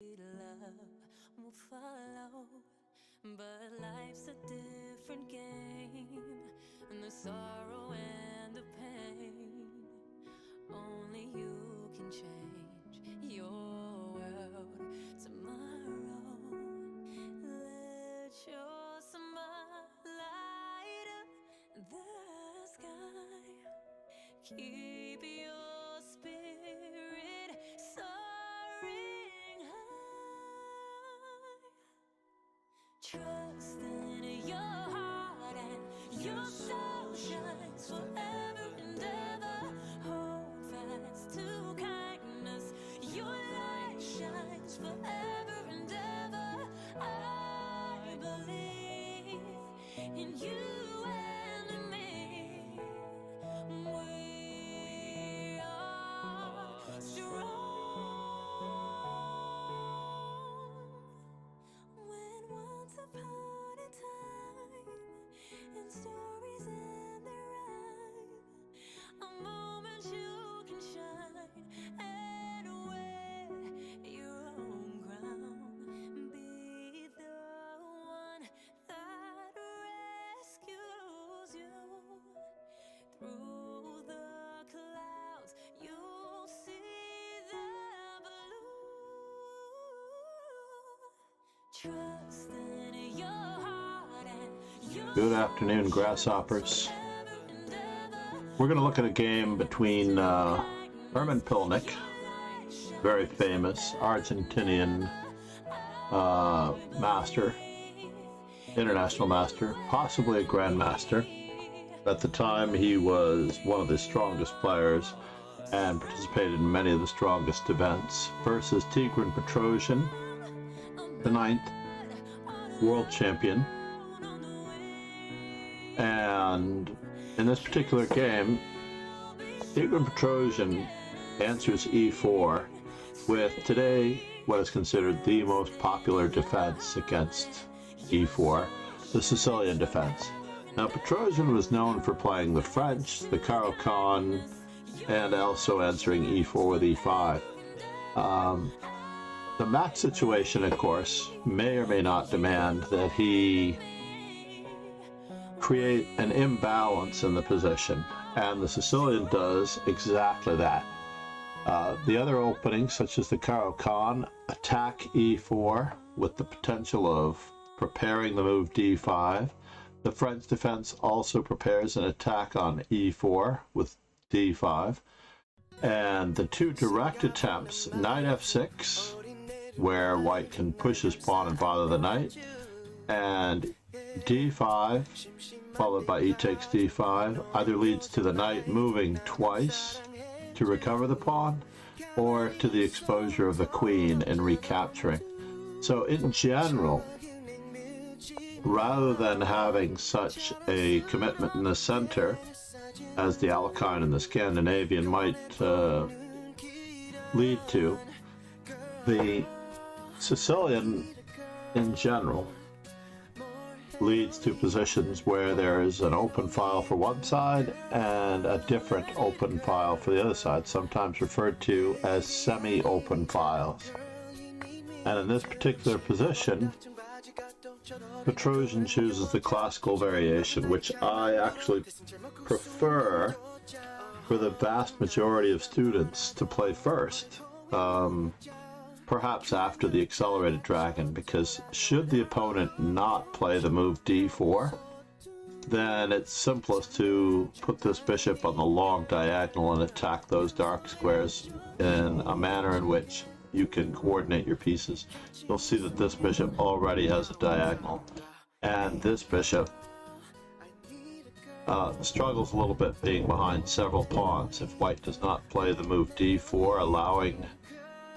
Love will follow, but life's a different game, and the sorrow and the pain, only you can change your world tomorrow. Let your smile light up the sky, keep your spirit soaring high. Trust in your heart and your soul shines forever and ever. Hold fast to kindness, your light shines forever and ever. I believe in you and me. We are strong. When once upon a time, and stories and their rhyme, a moment you can shine and wear your own crown. Be the one that rescues you. Through the clouds, you'll see the blue. Trust in your heart and your Good afternoon, grasshoppers. We're going to look at a game between Hermann Pilnik, very famous Argentinian master, international master, possibly a grandmaster. At the time, he was one of the strongest players and participated in many of the strongest events, versus Tigran Petrosian, the 9th world champion. And in this particular game, Tigran Petrosian answers e4 with today what is considered the most popular defense against e4, the Sicilian defense. Now, Petrosian was known for playing the French, the Caro-Kann, and also answering e4 with e5. The match situation, of course, may or may not demand that he create an imbalance in the position, and the Sicilian does exactly that. The other openings, such as the Caro-Kann, attack e4 with the potential of preparing the move d5. The French defense also prepares an attack on e4 with d5. And the two direct attempts, knight f6, where white can push his pawn and bother the knight, and d5 followed by e takes d5, either leads to the knight moving twice to recover the pawn, or to the exposure of the queen and recapturing. So in general, rather than having such a commitment in the center as the Alpine and the Scandinavian might lead to, the Sicilian in general leads to positions where there is an open file for one side and a different open file for the other side, sometimes referred to as semi-open files. And in this particular position, Petrosian chooses the classical variation, which I actually prefer for the vast majority of students to play first, perhaps after the accelerated dragon, because should the opponent not play the move d4, then it's simplest to put this bishop on the long diagonal and attack those dark squares in a manner in which you can coordinate your pieces. You'll see that this bishop already has a diagonal, and this bishop struggles a little bit being behind several pawns if white does not play the move d4, allowing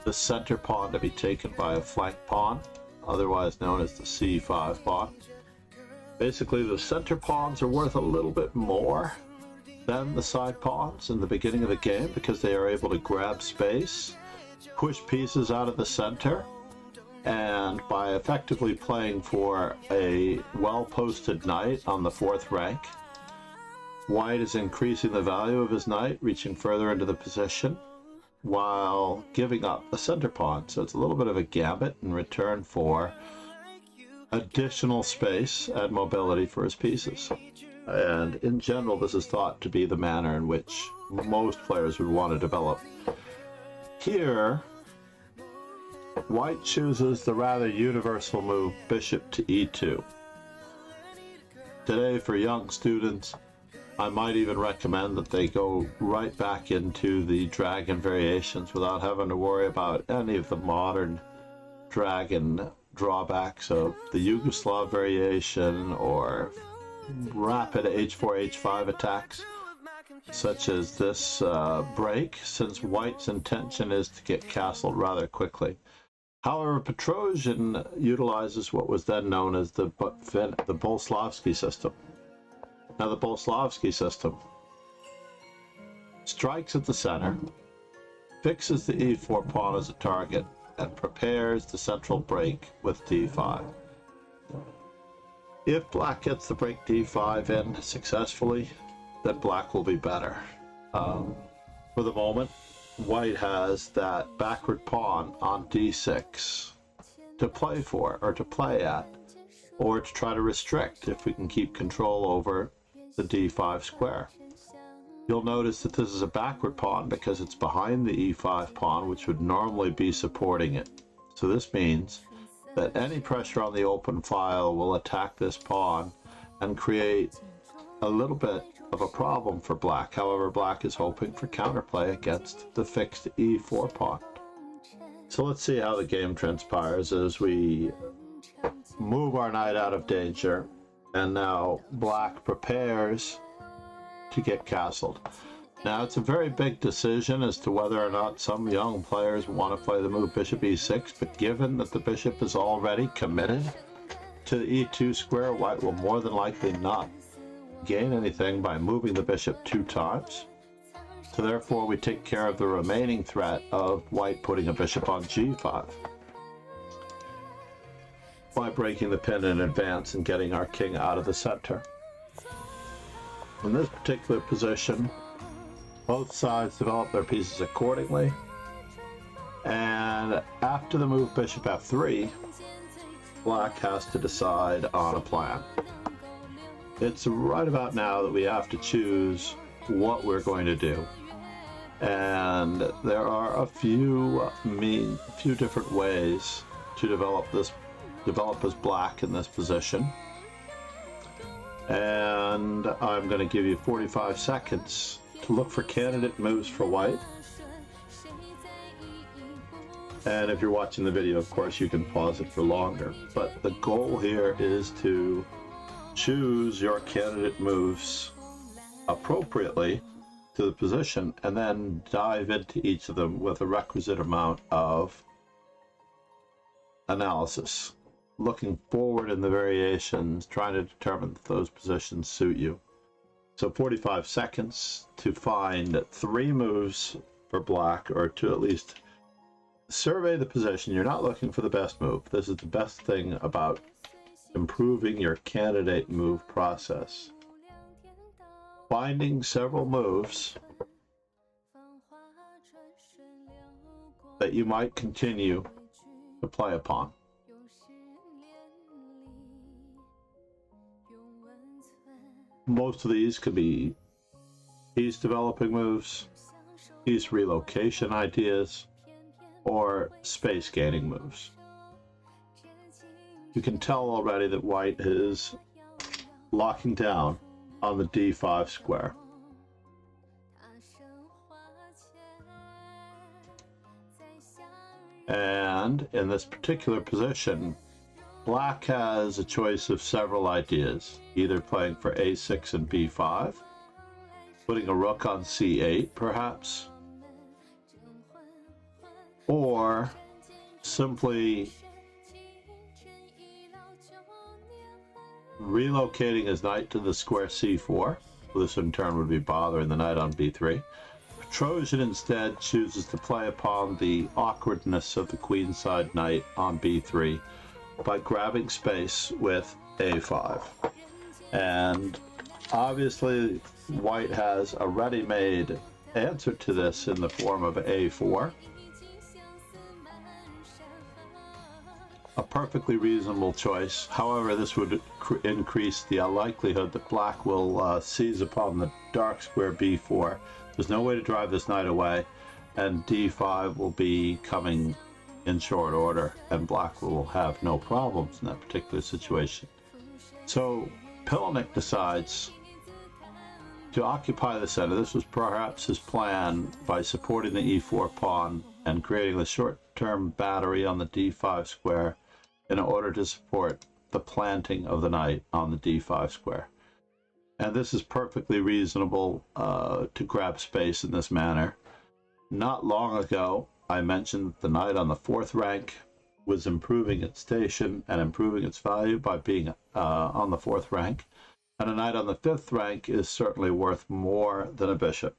the center pawn to be taken by a flank pawn, otherwise known as the c5 pawn. Basically, the center pawns are worth a little bit more than the side pawns in the beginning of the game because they are able to grab space, push pieces out of the center, and by effectively playing for a well-posted knight on the 4th rank, white is increasing the value of his knight, reaching further into the position, while giving up a center pawn. So it's a little bit of a gambit in return for additional space and mobility for his pieces. And in general, this is thought to be the manner in which most players would want to develop. Here, white chooses the rather universal move bishop to e2. Today, for young students, I might even recommend that they go right back into the dragon variations without having to worry about any of the modern dragon drawbacks of the Yugoslav variation or rapid h4, h5 attacks, such as this break, since white's intention is to get castled rather quickly. However, Petrosian utilizes what was then known as the Boleslavsky system. Now, the Boleslavsky system strikes at the center, fixes the e4 pawn as a target, and prepares the central break with d5. If black gets the break d5 in successfully, then black will be better. For the moment, white has that backward pawn on d6 to play for, or to play at, or to try to restrict if we can keep control over the d5 square. You'll notice that this is a backward pawn because it's behind the e5 pawn, which would normally be supporting it. So this means that any pressure on the open file will attack this pawn and create a little bit of a problem for black. However, black is hoping for counterplay against the fixed e4 pawn. So let's see how the game transpires as we move our knight out of danger, and now black prepares to get castled. Now, it's a very big decision as to whether or not some young players want to play the move bishop e6, but given that the bishop is already committed to the e2 square, white will more than likely not gain anything by moving the bishop 2 times. So therefore, we take care of the remaining threat of white putting a bishop on g5 by breaking the pin in advance and getting our king out of the center. In this particular position, both sides develop their pieces accordingly, and after the move bishop f3, black has to decide on a plan. It's right about now that we have to choose what we're going to do, and there are a few different ways to develop as black in this position. And I'm going to give you 45 seconds to look for candidate moves for white. And if you're watching the video, of course, you can pause it for longer. But the goal here is to choose your candidate moves appropriately to the position and then dive into each of them with a requisite amount of analysis, looking forward in the variations, trying to determine that those positions suit you. So 45 seconds to find 3 moves for black, or to at least survey the position. You're not looking for the best move. This is the best thing about improving your candidate move process. Finding several moves that you might continue to play upon. Most of these could be piece developing moves, piece relocation ideas, or space gaining moves. You can tell already that white is locking down on the d5 square. And in this particular position, black has a choice of several ideas, either playing for a6 and b5, putting a rook on c8 perhaps, or simply relocating his knight to the square c4. This in turn would be bothering the knight on b3. Petrosian instead chooses to play upon the awkwardness of the queenside knight on b3 by grabbing space with a5. And obviously white has a ready-made answer to this in the form of a4. A perfectly reasonable choice. However, this would increase the likelihood that black will seize upon the dark square b4. There's no way to drive this knight away, and d5 will be coming in short order, and black will have no problems in that particular situation. So Pilnik decides to occupy the center. This was perhaps his plan by supporting the e4 pawn and creating the short-term battery on the d5 square in order to support the planting of the knight on the d5 square. And this is perfectly reasonable to grab space in this manner. Not long ago, I mentioned that the knight on the 4th rank was improving its station and improving its value by being on the 4th rank. And a knight on the 5th rank is certainly worth more than a bishop.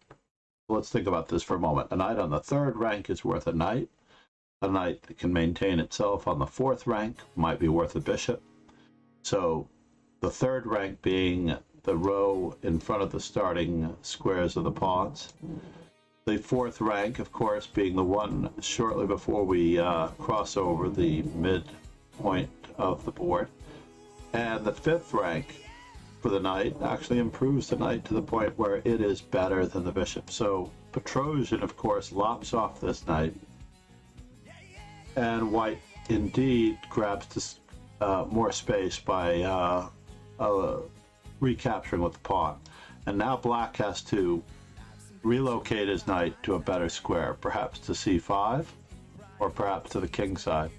Let's think about this for a moment. A knight on the 3rd rank is worth a knight. A knight that can maintain itself on the 4th rank might be worth a bishop. So the 3rd rank being the row in front of the starting squares of the pawns. The 4th rank, of course, being the one shortly before we cross over the midpoint of the board. And the 5th rank for the knight actually improves the knight to the point where it is better than the bishop. So Petrosian, of course, lops off this knight, and white indeed grabs this, more space by recapturing with the pawn. And now black has to relocate his knight to a better square, perhaps to c5 or perhaps to the king side.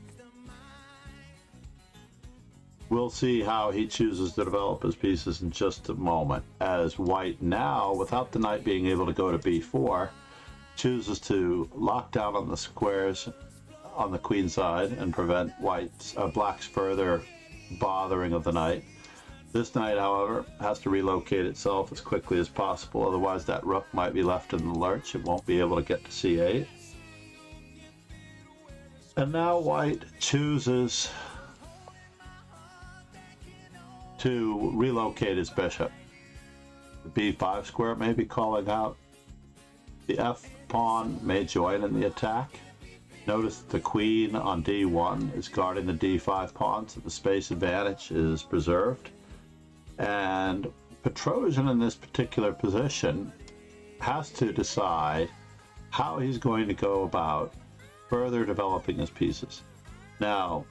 We'll see how he chooses to develop his pieces in just a moment, as white now, without the knight being able to go to b4, chooses to lock down on the squares on the queen side and prevent black's further bothering of the knight. This knight, however, has to relocate itself as quickly as possible, otherwise that rook might be left in the lurch. It won't be able to get to c8. And now white chooses to relocate his bishop. The b5 square may be calling out. The f pawn may join in the attack. Notice that the queen on d1 is guarding the d5 pawn, so the space advantage is preserved. And Petrosian in this particular position has to decide how he's going to go about further developing his pieces. Now,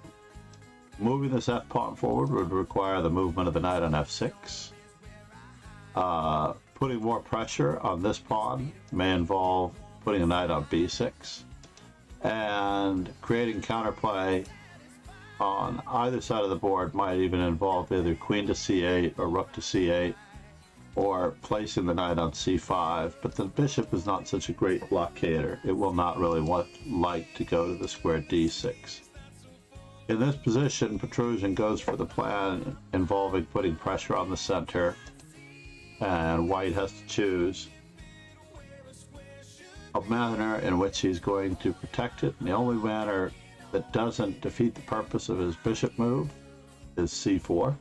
moving this f pawn forward would require the movement of the knight on f6. Putting more pressure on this pawn may involve putting a knight on b6. And creating counterplay on either side of the board might even involve either queen to c8 or rook to c8, or placing the knight on c5. But the bishop is not such a great blockader. It will not really like to go to the square d6. In this position, Petrosian goes for the plan involving putting pressure on the center, and white has to choose a manner in which he's going to protect it. And the only manner that doesn't defeat the purpose of his bishop move is c4.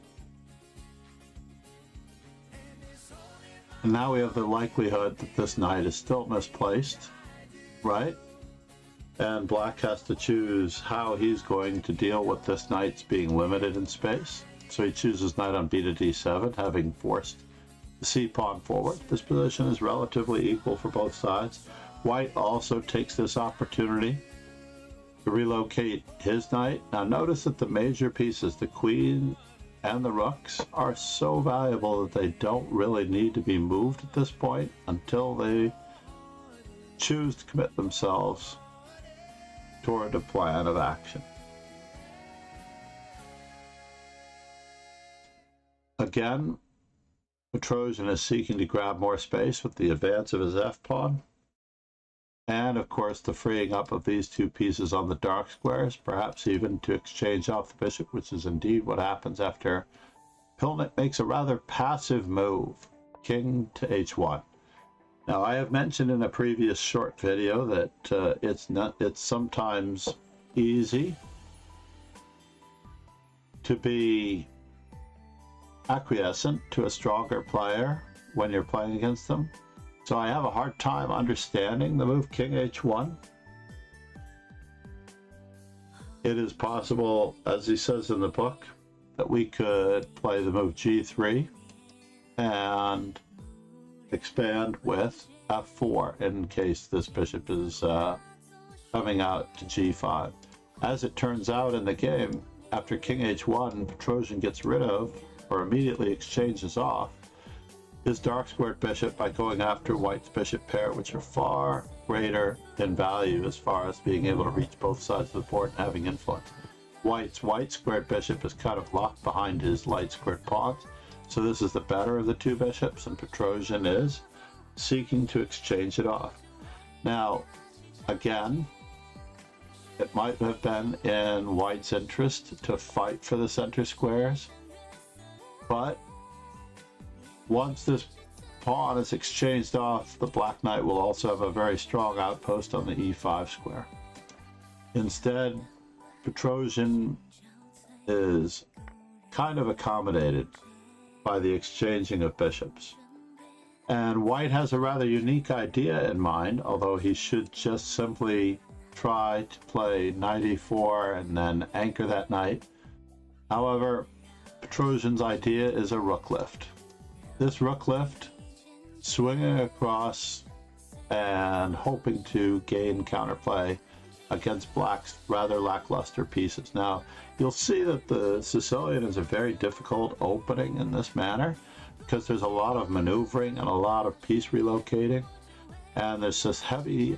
And now we have the likelihood that this knight is still misplaced, right? And black has to choose how he's going to deal with this knight's being limited in space. So he chooses knight on b to d7, having forced the c pawn forward. This position is relatively equal for both sides. White also takes this opportunity to relocate his knight. Now notice that the major pieces, the queen and the rooks, are so valuable that they don't really need to be moved at this point until they choose to commit themselves toward a plan of action. Again, Petrosian is seeking to grab more space with the advance of his f-pawn. And of course the freeing up of these two pieces on the dark squares, perhaps even to exchange off the bishop, which is indeed what happens after Pilnik makes a rather passive move, king to h1. Now I have mentioned in a previous short video that it's sometimes easy to be acquiescent to a stronger player when you're playing against them. So I have a hard time understanding the move king h1. It is possible, as he says in the book, that we could play the move g3 and expand with f4 in case this bishop is coming out to g5. As it turns out in the game, after king h1, Petrosian gets rid of, or immediately exchanges off, his dark squared bishop by going after white's bishop pair, which are far greater in value as far as being able to reach both sides of the board and having influence. White's white squared bishop is kind of locked behind his light squared pawns, so this is the better of the two bishops, and Petrosian is seeking to exchange it off. Now, again, it might have been in white's interest to fight for the center squares, but once this pawn is exchanged off, the black knight will also have a very strong outpost on the e5 square. Instead, Petrosian is kind of accommodated by the exchanging of bishops. And white has a rather unique idea in mind, although he should just simply try to play knight e4 and then anchor that knight. However, Petrosian's idea is a rook lift. This rook lift, swinging across and hoping to gain counterplay against black's rather lackluster pieces. Now, you'll see that the Sicilian is a very difficult opening in this manner because there's a lot of maneuvering and a lot of piece relocating, and there's this heavy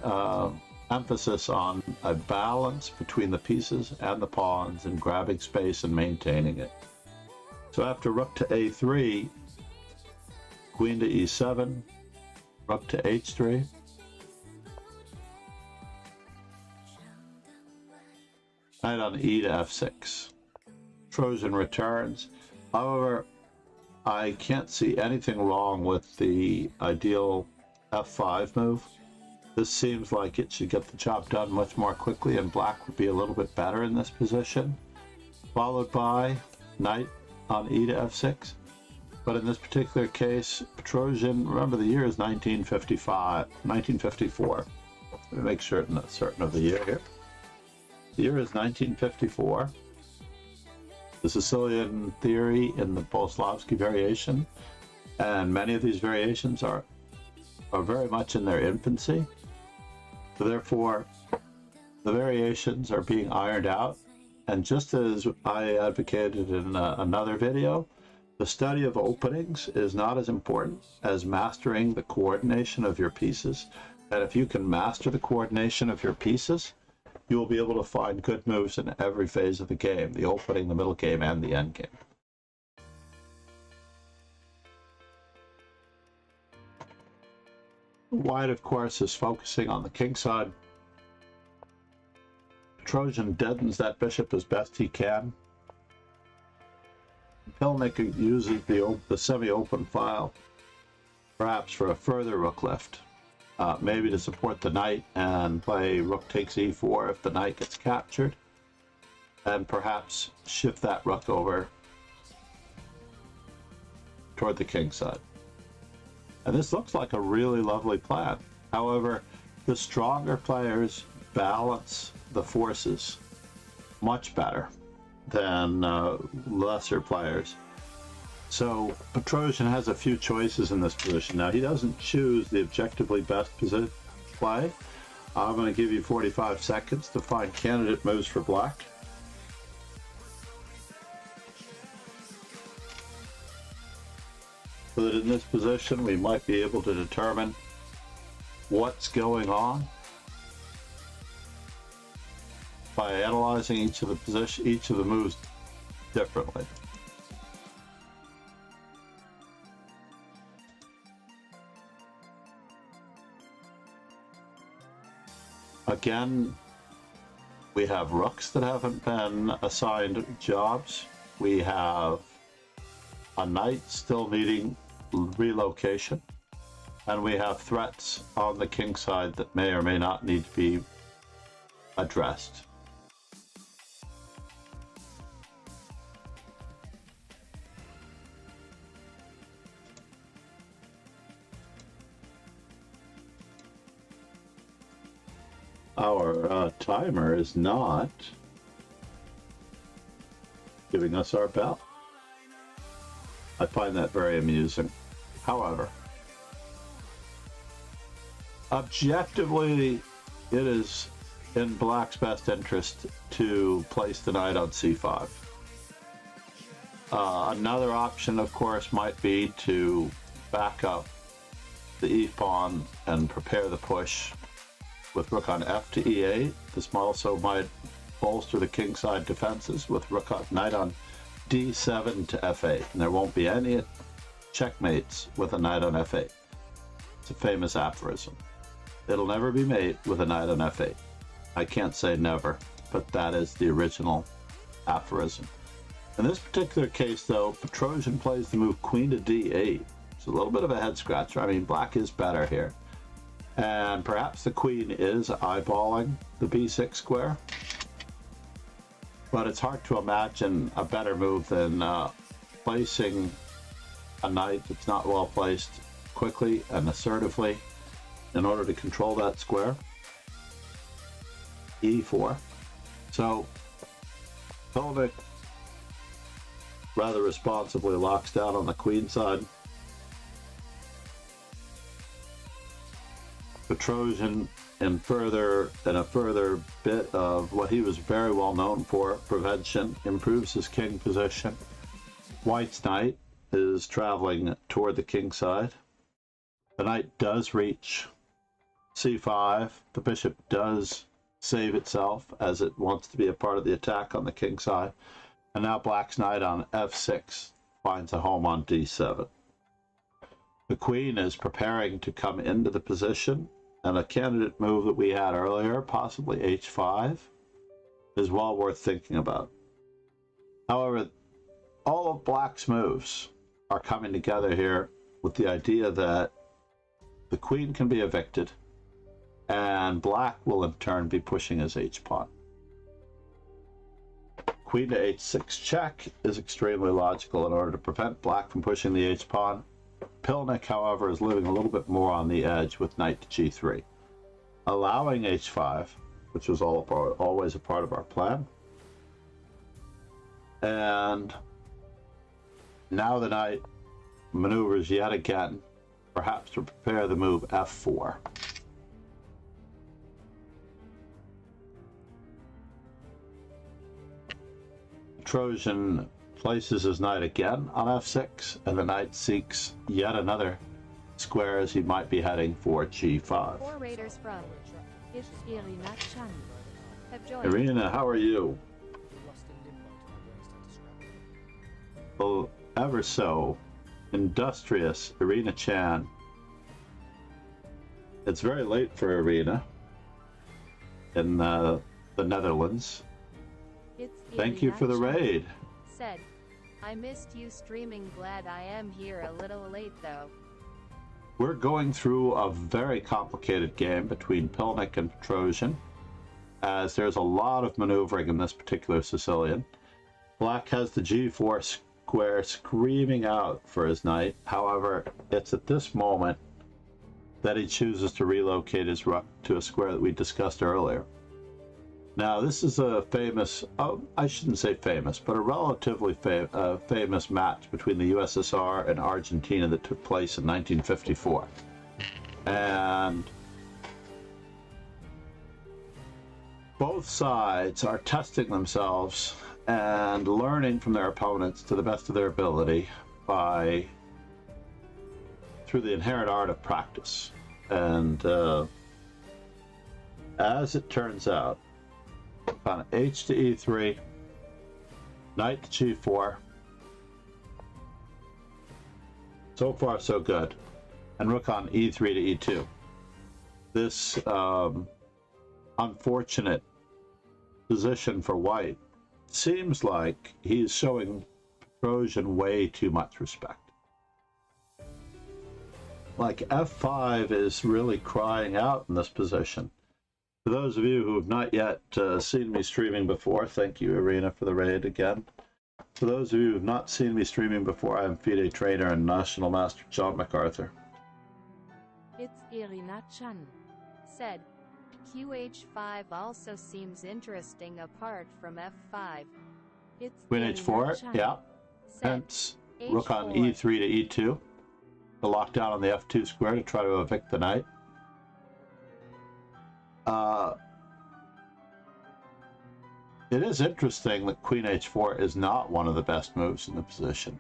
emphasis on a balance between the pieces and the pawns and grabbing space and maintaining it. So after rook to a3, queen to e7, rook to h3, knight on e to f6. Petrosian returns. However, I can't see anything wrong with the ideal f5 move. This seems like it should get the job done much more quickly, and black would be a little bit better in this position, followed by knight on e to f6. But in this particular case, Petrosian, remember the year is 1954. Let me make certain of the year here. The year is 1954. The Sicilian theory in the Boleslavsky variation, and many of these variations are very much in their infancy. So therefore, the variations are being ironed out. And just as I advocated in another video, the study of openings is not as important as mastering the coordination of your pieces. And if you can master the coordination of your pieces, you will be able to find good moves in every phase of the game, the opening, the middle game, and the end game. White, of course, is focusing on the king side. Petrosian deadens that bishop as best he can. Pilnik uses the semi-open file, perhaps for a further rook lift, maybe to support the knight and play rook takes e4 if the knight gets captured, and perhaps shift that rook over toward the king side. And this looks like a really lovely plan. However, the stronger players balance the forces much better than lesser players. So Petrosian has a few choices in this position. Now, he doesn't choose the objectively best position play. I'm going to give you 45 seconds to find candidate moves for black. So that in this position we might be able to determine what's going on by analyzing each of the moves differently. Again, we have rooks that haven't been assigned jobs. We have a knight still needing relocation, and we have threats on the king side that may or may not need to be addressed. our timer is not giving us our bell. I find that very amusing. However, objectively, it is in black's best interest to place the knight on c5. Another option, of course, might be to back up the e-pawn and prepare the push with rook on f to e8. This also might bolster the kingside defenses with knight on d7 to f8. And there won't be any checkmates with a knight on f8. It's a famous aphorism. It'll never be mate with a knight on f8. I can't say never, but that is the original aphorism. In this particular case, though, Petrosian plays the move queen to d8. It's a little bit of a head scratcher. I mean, black is better here. And perhaps the queen is eyeballing the b6 square. But it's hard to imagine a better move than placing a knight that's not well placed quickly and assertively in order to control that square. e4. So Pilnik rather responsibly locks down on the queen side. Petrosian in a further bit of what he was very well known for, prevention, improves his king position. White's knight is traveling toward the king side. The knight does reach c5. The bishop does save itself as it wants to be a part of the attack on the king side. And now black's knight on f6 finds a home on d7. The queen is preparing to come into the position, and a candidate move that we had earlier, possibly h5, is well worth thinking about. However, all of black's moves are coming together here with the idea that the queen can be evicted, and black will in turn be pushing his h-pawn. Queen to h6 check is extremely logical in order to prevent black from pushing the h-pawn. Pilnik, however, is living a little bit more on the edge with knight to g3, allowing h5, which was always a part of our plan. And now the knight maneuvers yet again, perhaps to prepare the move f4. Petrosian places his knight again on f6, and the knight seeks yet another square as he might be heading for g5. Four raiders from Irina Chan have joined. Irina, how are you? Well, ever so industrious Irina Chan. It's very late for Irina in the Netherlands. Thank you for the raid. Said, I missed you streaming. Glad I am here a little late though. We're going through a very complicated game between Pilnik and Petrosian, as there's a lot of maneuvering in this particular Sicilian. Black has the g4 square screaming out for his knight. However, it's at this moment that he chooses to relocate his rook to a square that we discussed earlier. Now, this is a famous, I shouldn't say famous, but a relatively famous match between the USSR and Argentina that took place in 1954. And both sides are testing themselves and learning from their opponents to the best of their ability through the inherent art of practice. And as it turns out, on h to e3, knight to g4. So far, so good. And rook on e3 to e2. This unfortunate position for white seems like he's showing Petrosian way too much respect. Like f5 is really crying out in this position. For those of you who have not yet seen me streaming before, thank you, Irina, for the raid again. For those of you who have not seen me streaming before, I am FIDE trainer and National Master John MacArthur. It's Irina Chan. Said, QH5 also seems interesting apart from F5. It's Queen in H4, your chunk. yeah. Set Hence, rook on H4. E3 to E2. The lockdown on the F2 square to try to evict the knight. It is interesting that Queen H4 is not one of the best moves in the position.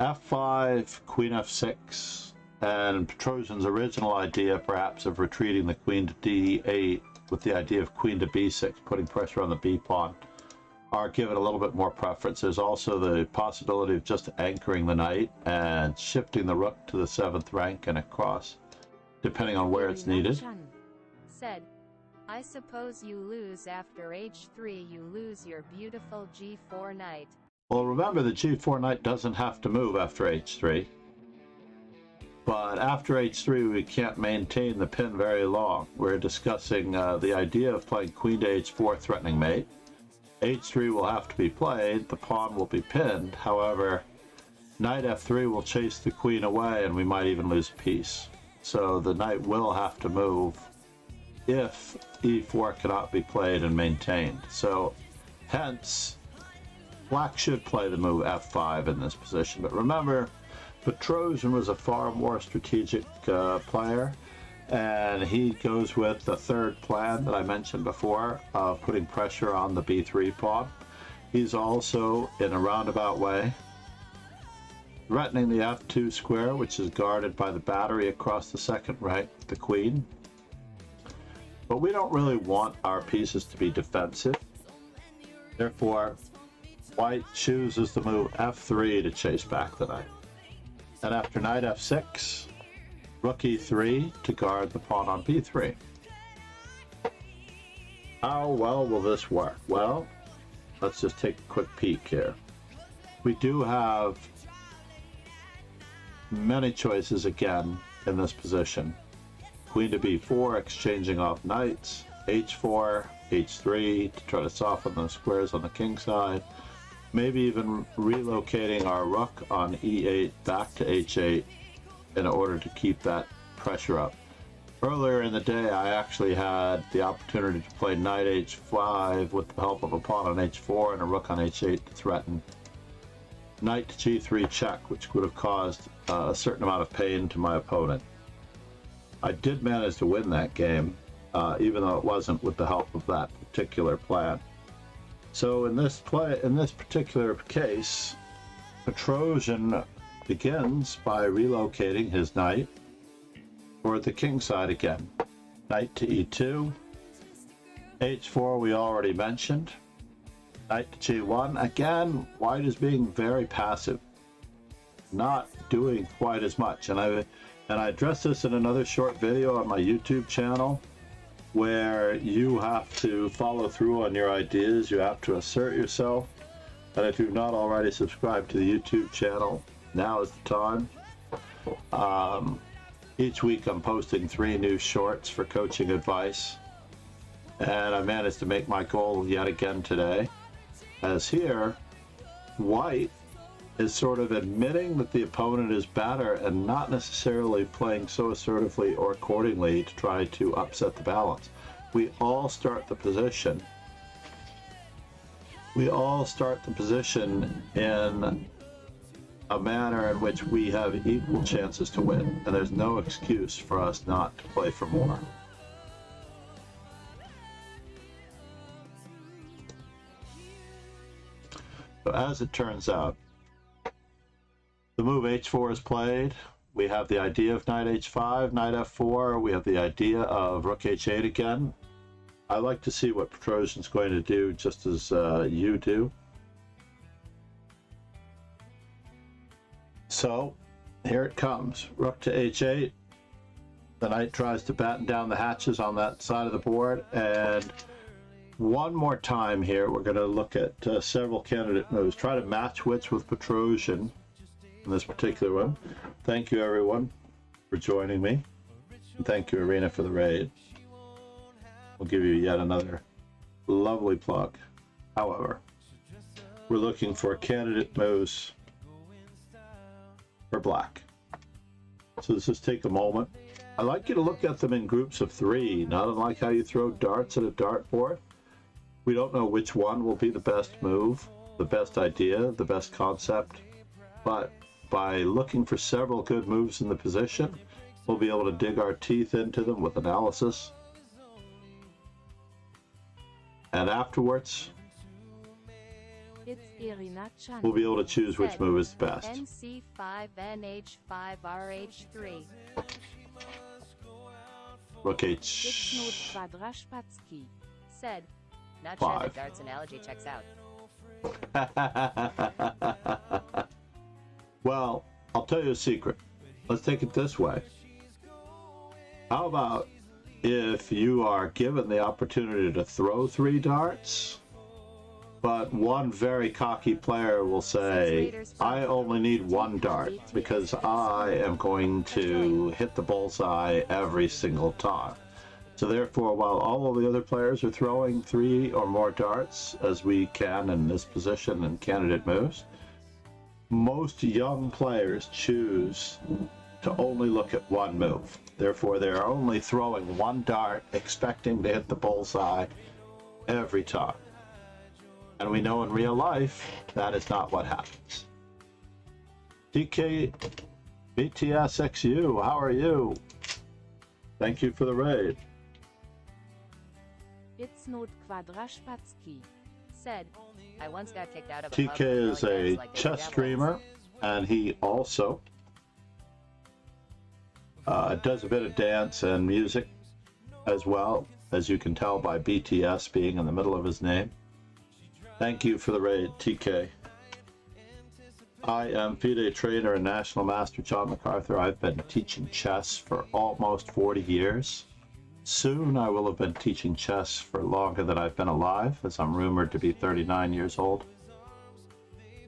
F5, Queen F6, and Petrosian's original idea perhaps of retreating the Queen to D8 with the idea of Queen to B6, putting pressure on the B pawn, are given a little bit more preference. There's also the possibility of just anchoring the knight and shifting the rook to the 7th rank and across, depending on where it's needed. Said, I suppose you lose after H3, you lose your beautiful G4 knight. Well, remember the G4 knight doesn't have to move after H3. But after H3, we can't maintain the pin very long. We're discussing the idea of playing Queen to H4, threatening mate. H3 will have to be played, the pawn will be pinned. However, knight F3 will chase the queen away and we might even lose a piece. So the knight will have to move if E4 cannot be played and maintained. So hence, black should play the move F5 in this position. But remember, Petrosian was a far more strategic player, and he goes with the third plan that I mentioned before of putting pressure on the B3 pawn. He's also, in a roundabout way, threatening the F2 square, which is guarded by the battery across the 2nd rank, the queen. But we don't really want our pieces to be defensive. Therefore, white chooses the move F3 to chase back the knight. And after knight F6, rook E3 to guard the pawn on B3. How well will this work? Well, let's just take a quick peek here. We do have many choices again in this position. Queen to B4, exchanging off knights, H4, H3 to try to soften the squares on the king side, maybe even relocating our rook on E8 back to H8 in order to keep that pressure up. Earlier in the day, I actually had the opportunity to play knight H5 with the help of a pawn on H4 and a rook on H8 to threaten knight to G3 check, which would have caused a certain amount of pain to my opponent. I did manage to win that game, even though it wasn't with the help of that particular plan. So in this particular case, Petrosian begins by relocating his knight toward the king side again. Knight to E2, H4 we already mentioned, knight to G1. Again, white is being very passive, not doing quite as much. And I addressed this in another short video on my YouTube channel, where you have to follow through on your ideas, you have to assert yourself. And if you've not already subscribed to the YouTube channel, now is the time. Each week I'm posting 3 new shorts for coaching advice, and I managed to make my goal yet again today, as here, white is sort of admitting that the opponent is better and not necessarily playing so assertively or accordingly to try to upset the balance. We all start the position. We all start the position in a manner in which we have equal chances to win, and there's no excuse for us not to play for more. So as it turns out, the move H4 is played. We have the idea of knight H5, knight F4. We have the idea of rook H8 again. I like to see what Petrosian's going to do, just as you do. So here it comes, rook to H8. The knight tries to batten down the hatches on that side of the board, and one more time here we're going to look at several candidate moves. Try to match wits with Petrosian in this particular one. Thank you everyone for joining me, and thank you Arena for the raid. We'll give you yet another lovely plug. However, we're looking for candidate moves for black. So let's just take a moment I like you to look at them in groups of 3, not unlike how you throw darts at a dartboard. We don't know which one will be the best move, the best idea, the best concept, but by looking for several good moves in the position, we'll be able to dig our teeth into them with analysis. And afterwards, we'll be able to choose which move is the best. NC5 NH5 RH3. Rook Said, not 5. sure the darts analogy checks out. Well, I'll tell you a secret. Let's take it this way. How about if you are given the opportunity to throw 3 darts, but one very cocky player will say, I only need 1 dart because I am going to hit the bullseye every single time. So therefore, while all of the other players are throwing 3 or more darts, as we can in this position and candidate moves, most young players choose to only look at 1 move. Therefore, they are only throwing 1 dart, expecting to hit the bullseye every time. And we know in real life, that is not what happens. TK BTSXU, how are you? Thank you for the raid. It's not Kwadrashpatsky. Said, I once got kicked out of a TK is a chess streamer, and he also does a bit of dance and music as well, as you can tell by BTS being in the middle of his name. Thank you for the raid, TK. I am FIDE trainer and National Master John MacArthur. I've been teaching chess for almost 40 years. Soon I will have been teaching chess for longer than I've been alive, as I'm rumored to be 39 years old.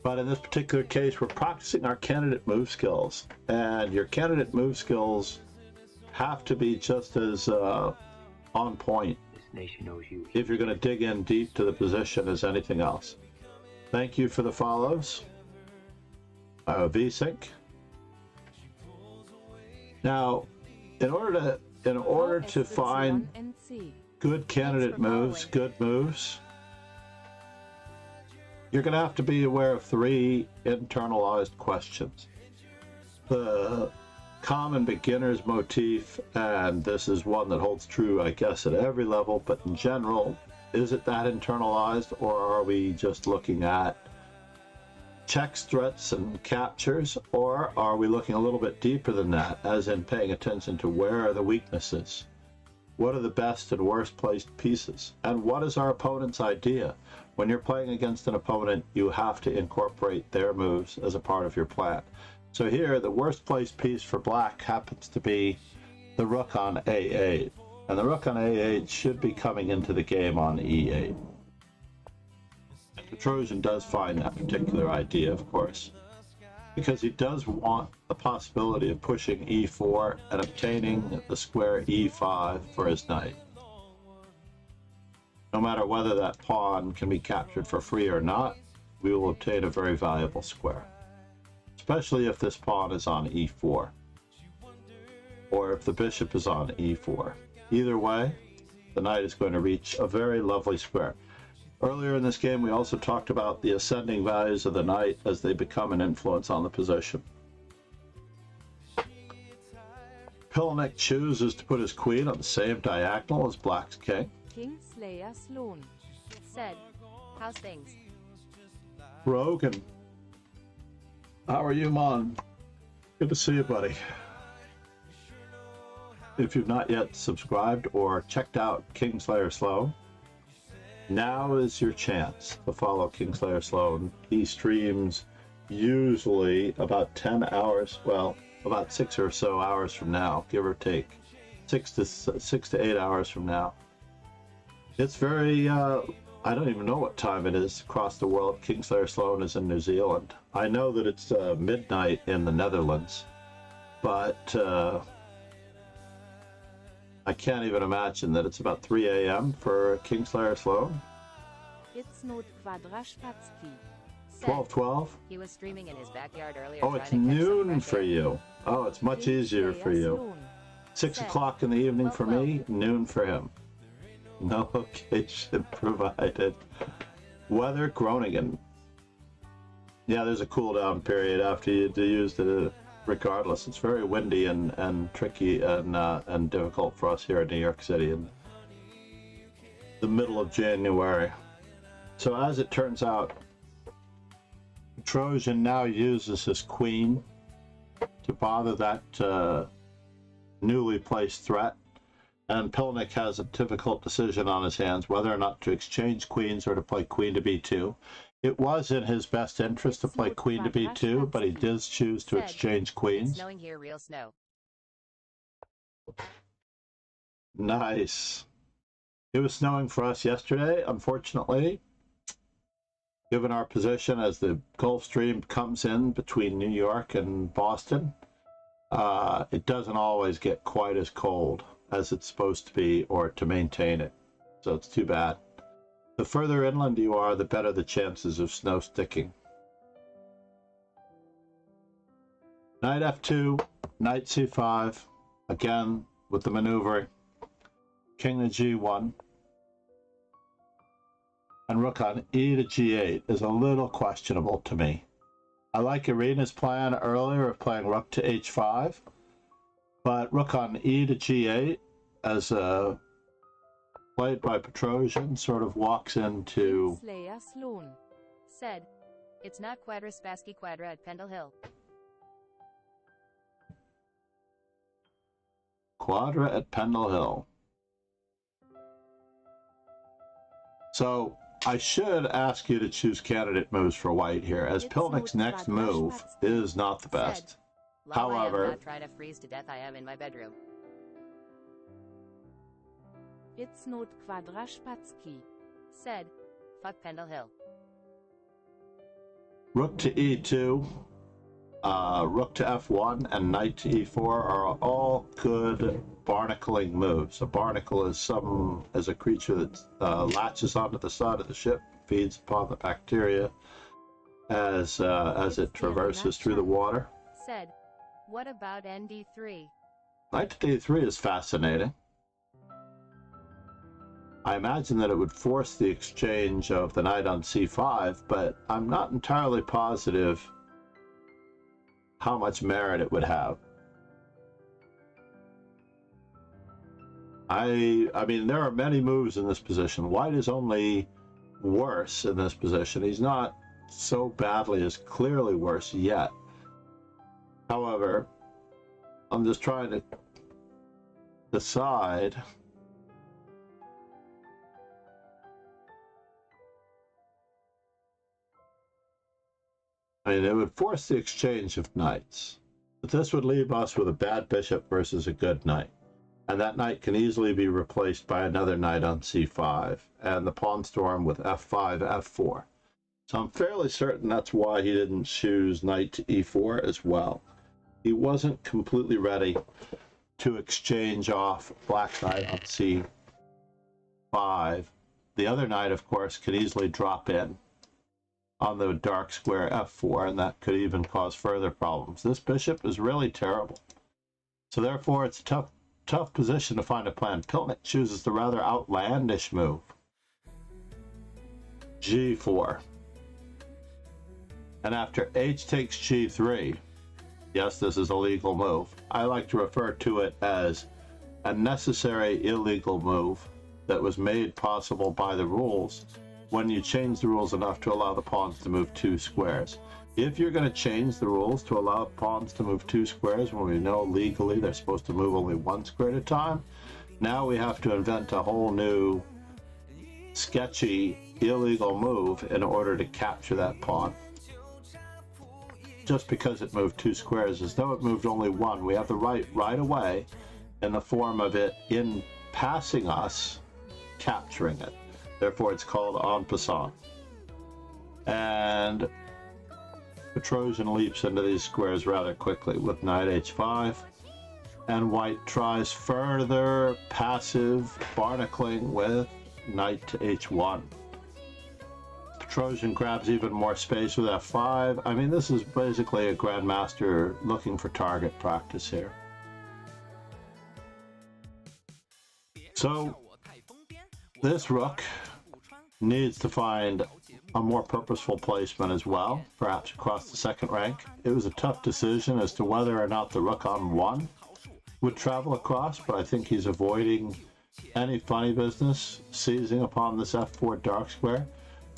But in this particular case, we're practicing our candidate move skills. And your candidate move skills have to be just as on point if you're going to dig in deep to the position as anything else. Thank you for the follows. VSync. Now, in order to find good candidate moves, good moves, you're going to have to be aware of 3 internalized questions. The common beginner's motif, and this is one that holds true, I guess, at every level, but in general, is it that internalized, or are we just looking at checks, threats, and captures, or are we looking a little bit deeper than that, as in paying attention to where are the weaknesses, what are the best and worst placed pieces, and what is our opponent's idea? When you're playing against an opponent, you have to incorporate their moves as a part of your plan. So here, the worst placed piece for black happens to be the rook on A8, and the rook on A8 should be coming into the game on E8. Petrosian does find that particular idea, of course, because he does want the possibility of pushing E4 and obtaining the square E5 for his knight. No matter whether that pawn can be captured for free or not, we will obtain a very valuable square, especially if this pawn is on E4, or if the bishop is on E4. Either way, the knight is going to reach a very lovely square. Earlier in this game, we also talked about the ascending values of the knight as they become an influence on the position. Pilnik chooses to put his queen on the same diagonal as black's king. Kingslayer Sloan. Said, how's things? Rogan, how are you, Mon? Good to see you, buddy. If you've not yet subscribed or checked out Kingslayer Sloan, now is your chance to follow Kingslayer Sloan. He streams usually about 10 hours, well, about 6 or so hours from now, give or take. 6 to 8 hours from now. It's very, I don't even know what time it is across the world. Kingslayer Sloan is in New Zealand. I know that it's midnight in the Netherlands, but I can't even imagine that it's about 3 a.m. for Kingslayer Sloan. It's not Kwadrashpatsky. 12:12? He was streaming in his backyard earlier. Oh, it's noon for you. Oh, it's much easier for you. 6 said, o'clock in the evening well, for me, noon for him. No location provided. Weather, Groningen. Yeah, there's a cool down period after you used it. Regardless, it's very windy and tricky and difficult for us here in New York City in the middle of January. So as it turns out, Petrosian now uses his queen to bother that newly placed threat, and Pilnik has a difficult decision on his hands whether or not to exchange queens or to play queen to b2. It was in his best interest to play queen to b2, but he does choose to exchange queens. It's snowing here, real snow. Nice. It was snowing for us yesterday, unfortunately. Given our position as the Gulf Stream comes in between New York and Boston, it doesn't always get quite as cold as it's supposed to be or to maintain it. So it's too bad. The further inland you are, the better the chances of snow sticking. Knight f2, knight c5, again with the maneuvering. King to g1. And rook on e to g8 is a little questionable to me. I like Irina's plan earlier of playing rook to h5, but rook on e to g8 as played by Petrosian sort of walks into Slayer Sloan said, it's not Quadra-Spassky Quadra at Pendle Hill. Quadra at Pendle Hill. So I should ask you to choose candidate moves for white here, as Pilnik's next move is not the best. However, I am not trying to freeze to death. I am in my bedroom. It's not Quadra-Spassky said, fuck Pendle Hill. rook to e2, rook to f1, and knight to e4 are all good barnacling moves. A barnacle is a creature that latches onto the side of the ship, feeds upon the bacteria as it traverses through the water. Said, what about nd3? Knight to d3 is fascinating. I imagine that it would force the exchange of the knight on c5, but I'm not entirely positive how much merit it would have. I mean, there are many moves in this position. White is only worse in this position. He's not so badly as clearly worse yet. However, I'm just trying to decide. I mean, it would force the exchange of knights, but this would leave us with a bad bishop versus a good knight. And that knight can easily be replaced by another knight on c5, and the pawn storm with f5, f4. So I'm fairly certain that's why he didn't choose knight to e4 as well. He wasn't completely ready to exchange off black knight on c5. The other knight, of course, could easily drop in on the dark square f4, and that could even cause further problems. This bishop is really terrible. So therefore, it's a tough position to find a plan. Pilnik chooses the rather outlandish move. g4. And after h takes g3, yes, this is a legal move. I like to refer to it as a necessary illegal move that was made possible by the rules when you change the rules enough to allow the pawns to move 2 squares. If you're going to change the rules to allow pawns to move 2 squares when we know legally they're supposed to move only 1 square at a time, now we have to invent a whole new sketchy, illegal move in order to capture that pawn. Just because it moved 2 squares, as though it moved only 1, we have the right away in the form of it in passing us, capturing it. Therefore, it's called en passant. And Petrosian leaps into these squares rather quickly with knight h5, and white tries further passive barnacling with knight to h1. Petrosian grabs even more space with f5. I mean, this is basically a grandmaster looking for target practice here. So this rook needs to find a more purposeful placement as well, perhaps across the second rank. It was a tough decision as to whether or not the rook on 1 would travel across, but I think he's avoiding any funny business, seizing upon this f4 dark square.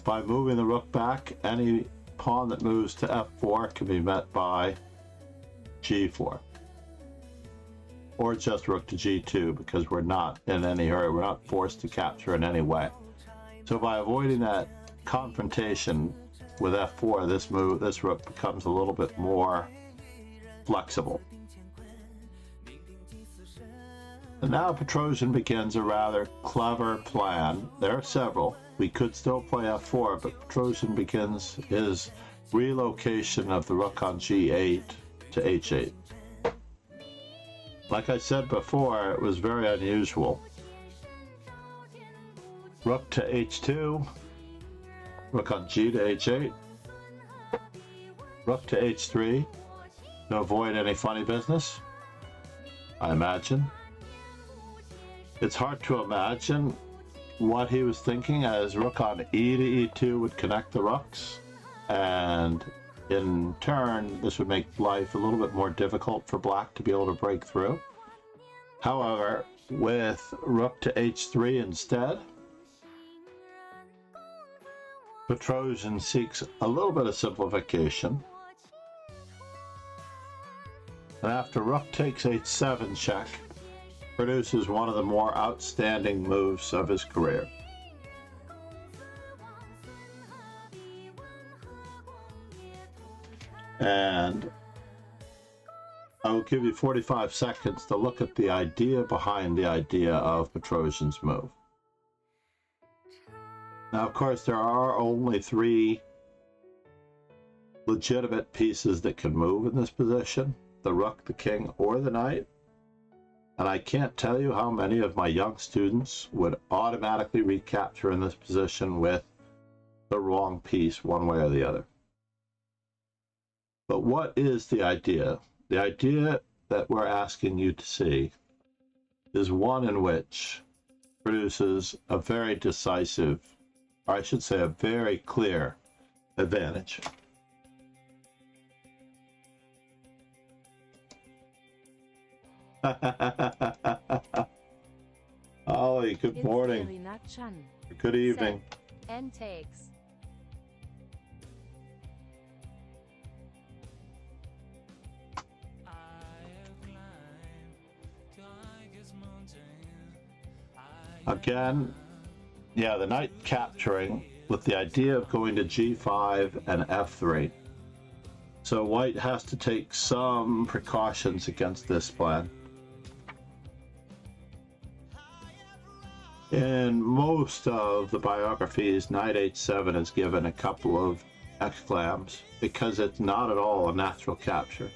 By moving the rook back, any pawn that moves to f4 can be met by g4. Or just rook to g2, because we're not in any hurry, we're not forced to capture in any way. So by avoiding that confrontation with f4, this rook becomes a little bit more flexible. And now Petrosian begins a rather clever plan. There are several. We could still play f4, but Petrosian begins his relocation of the rook on g8 to h8. Like I said before, it was very unusual. Rook to h2, rook on g to h8, rook to h3 to avoid any funny business, I imagine. It's hard to imagine what he was thinking, as rook on e to e2 would connect the rooks, and in turn this would make life a little bit more difficult for black to be able to break through. However, with rook to h3 instead, Petrosian seeks a little bit of simplification. And after rook takes h7 check, produces one of the more outstanding moves of his career. And I will give you 45 seconds to look at the idea behind the idea of Petrosian's move. Now, of course, there are only 3 legitimate pieces that can move in this position: the rook, the king, or the knight. And I can't tell you how many of my young students would automatically recapture in this position with the wrong piece one way or the other. But what is the idea? The idea that we're asking you to see is one in which produces a very decisive, or I should say a very clear advantage. Ollie, good morning. Good evening. N takes. Again, yeah, the knight capturing with the idea of going to g5 and f3. So white has to take some precautions against this plan. In most of the biographies, knight h7 is given a couple of exclams because it's not at all a natural capture.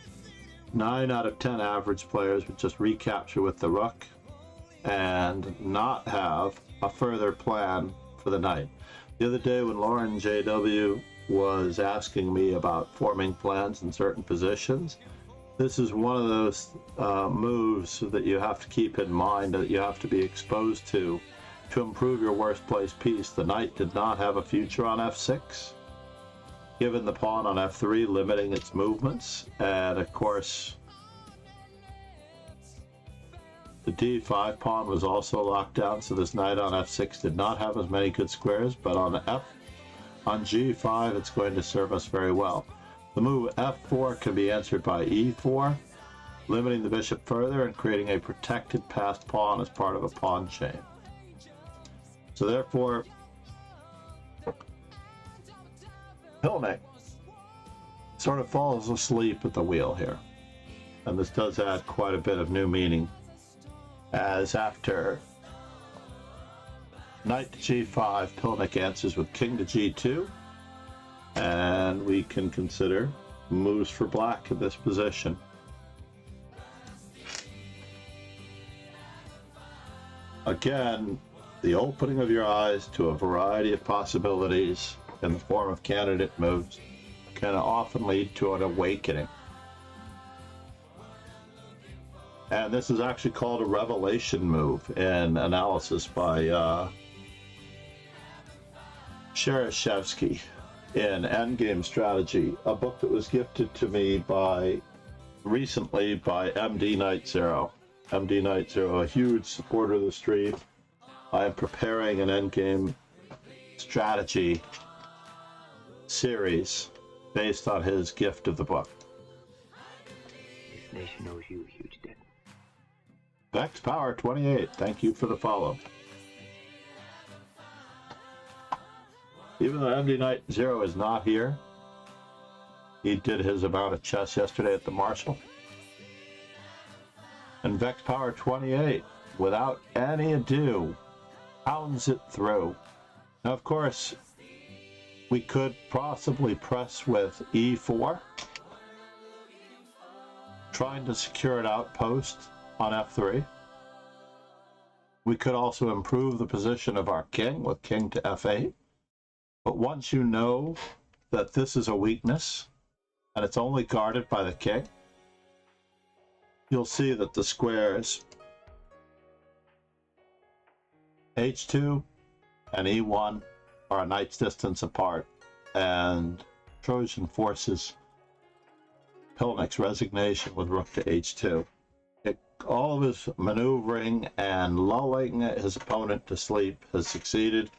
9 out of 10 average players would just recapture with the rook and not have a further plan for the knight. The other day when Lauren JW was asking me about forming plans in certain positions, this is one of those moves that you have to keep in mind, that you have to be exposed to improve your worst placed piece. The knight did not have a future on f6, given the pawn on f3 limiting its movements, and of course the d5 pawn was also locked down, so this knight on f6 did not have as many good squares, but on g5 it's going to serve us very well. The move f4 can be answered by e4, limiting the bishop further and creating a protected passed pawn as part of a pawn chain. So therefore, Pilnik sort of falls asleep at the wheel here. And this does add quite a bit of new meaning, as after knight to g5, Pilnik answers with king to g2, and we can consider moves for black in this position. Again, the opening of your eyes to a variety of possibilities in the form of candidate moves can often lead to an awakening. And this is actually called a revelation move in analysis by Shereshevsky in Endgame Strategy, a book that was gifted to me recently by MD Night Zero. MD Night Zero, a huge supporter of the stream. I am preparing an Endgame Strategy series based on his gift of the book. This nation owes you a huge debt. Vex Power 28, thank you for the follow. Even though MD Night Zero is not here, he did his amount of chess yesterday at the Marshall. And Vex Power 28, without any ado, pounds it through. Now, of course, we could possibly press with e4, trying to secure an outpost on f3. We could also improve the position of our king with king to f8. But once you know that this is a weakness and it's only guarded by the king, you'll see that the squares h2 and e1 are a knight's distance apart, and Petrosian forces Pilnik's resignation with rook to h2. All of his maneuvering and lulling his opponent to sleep has succeeded,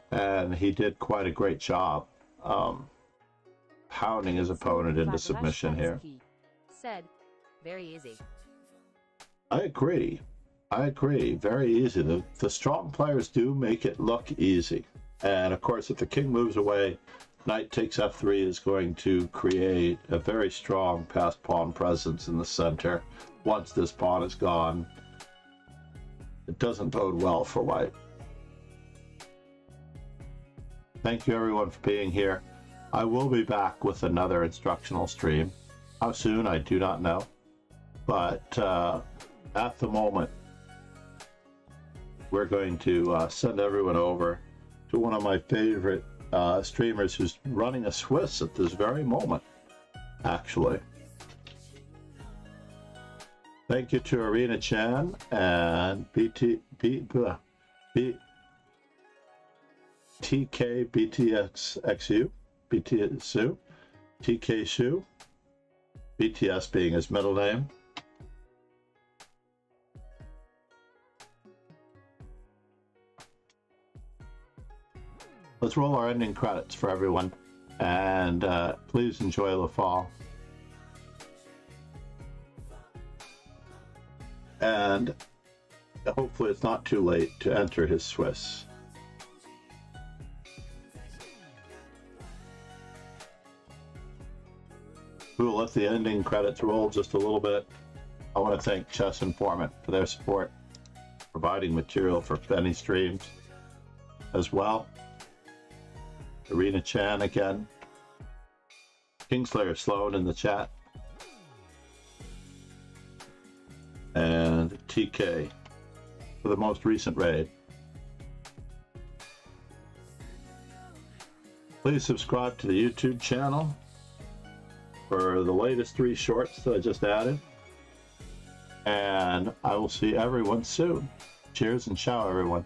and he did quite a great job pounding his opponent into submission here. Said, very easy. I agree. Very easy. The strong players do make it look easy. And of course, if the king moves away, knight takes f3 is going to create a very strong passed pawn presence in the center. Once this pawn is gone, it doesn't bode well for white. Thank you everyone for being here. I will be back with another instructional stream. How soon, I do not know. But at the moment, we're going to send everyone over to one of my favorite streamers who's running a Swiss at this very moment, actually. Thank you to Arena Chan and TK BTXU, TK Shu, BTS being his middle name. Let's roll our ending credits for everyone, and please enjoy the fall. And hopefully it's not too late to enter his Swiss. We will let the ending credits roll just a little bit. I want to thank Chess Informant for their support, providing material for many streams as well. Arena Chan again. Kingslayer Sloan in the chat. And TK for the most recent raid. Please subscribe to the YouTube channel for the latest 3 shorts that I just added. And I will see everyone soon. Cheers and ciao, everyone.